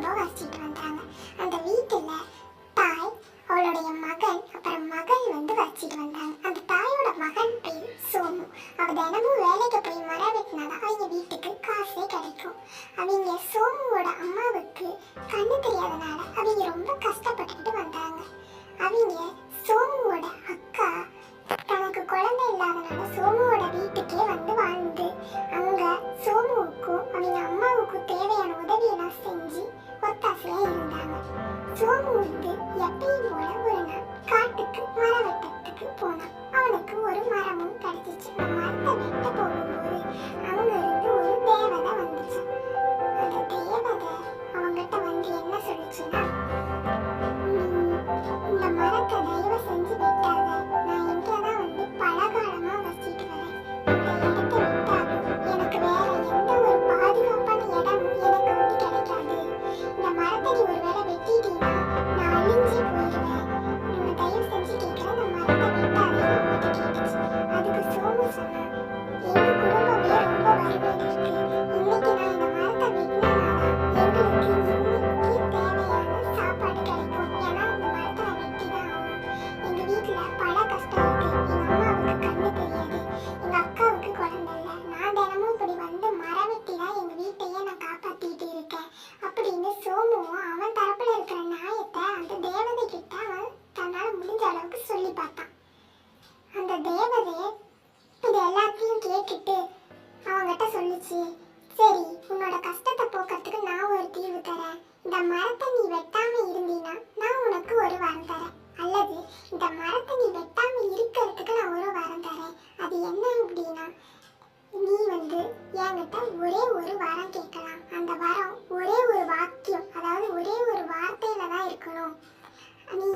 ரொம்ப வசிச்சுட்டு வந்தாங்க. அந்த வீட்டுல தாய், அவளுடைய மகன், அப்புறம் மகள் வசிச்சுட்டு வந்தாங்க. அந்த தாயோட மகன் பேர் சோமு. அவ தினமும் வேலைக்கு போய் மரம் வெட்டினாதான் அவங்க வீட்டுக்கு காசே கிடைக்கும். அவங்க சோமுவோட அம்மாவுக்கு கண்ணு தெரியாதனால அவங்க ரொம்ப கஷ்டப்பட்டுக்கிட்டு வந்தாங்க. அவங்க சோமுவோட அக்கா தனக்கு குழந்தை இல்லாதனால சோமுவோட வீட்டுக்கே வாழ்ந்து அங்க சோமுவுக்கும் அவங்க அம்மாவுக்கும் தேவையான உதவியெல்லாம் செஞ்சு ஒத்தாசையா இருந்தாங்க. சோமு எப்பயும் போல ஒரு நாள் காட்டுக்கு மரம் வெட்டத்துக்கு போனான். அவனுக்கு ஒரு மரமும் கிடைச்சிச்சு. மரத்தை வெட்ட போகும்போது அங்க இருந்து ஒரு தேவதை வந்துச்சு. அந்த தேவதை அவங்கிட்ட என்ன சொல்லுச்சுன்னா, இந்த மரத்தை தயவு செஞ்சு வெட்டாத. நான் இங்கதான் பலகாலமா வசிச்சுட்டு வரேன். இந்த இடத்தை விட்டாலும் எனக்கு வேற எந்த ஒரு பாதுகாப்பான இடமும் எனக்கு கிடைக்காது. இந்த மரத்தை நீ ஒருவேளை வெட்டிட்டீங்கன்னா நான் அழிஞ்சு போயிடுவேன். உன்னை தயவு செஞ்சு கேட்கிறேன், இந்த மரத்தை வெட்டாதேன்னு அவங்ககிட்ட கேட்டுச்சு. அதுக்கு சோமு சொன்னா, எங்க குடும்பமே ரொம்ப வறுமையில இருக்கு. இன்னைக்கு நான் இந்த மரத்தை வெட்டினாதான் எங்களுக்கு இன்னைக்கு தேவையான சாப்பாடு கிடைக்கும். ஏன்னா இந்த மரத்தை நான் வெட்டிதான் ஆகணும். எங்க வீட்டுல பல கஷ்டம் இருக்கு. எங்க அம்மாவுக்கு கண்ணு தெரியாது, எங்க அக்காவுக்கு குழந்தை இல்லை. நான் தினமும் இப்படி மரம் வெட்டி தான் எங்க வீட்டையே நான் காப்பாத்திட்டு இருக்கேன் அப்படின்னு சோமுவும் அவன் தரப்புல இருக்கிற நியாயத்தை அந்த தேவதை கிட்ட அவன் தன்னால முடிஞ்ச அளவுக்கு சொல்லி பார்த்தான். அந்த தேவதையை இது எல்லாத்தையும் கேட்டுட்டு அவங்கிட்ட சொல்லிச்சு, சரி, உன்னோட கஷ்டத்தை போக்குறதுக்கு நான் ஒரு தீர்வு தரேன். இந்த மரத்தை நீ வெட்டாம இருந்தீன்னா நான் உனக்கு ஒரு வரம் தரேன். அல்லது இந்த மரத்தை நீ வெட்டாம இருக்கிறதுக்கு நான் ஒரு வரம் தரேன். அது என்ன அப்படின்னா, நீ என்கிட்ட ஒரே ஒரு வரம் கேட்கலாம். அந்த வரம் ஒரே ஒரு வாக்கியம், அதாவது ஒரே ஒரு வார்த்தையில தான் இருக்கணும். நீ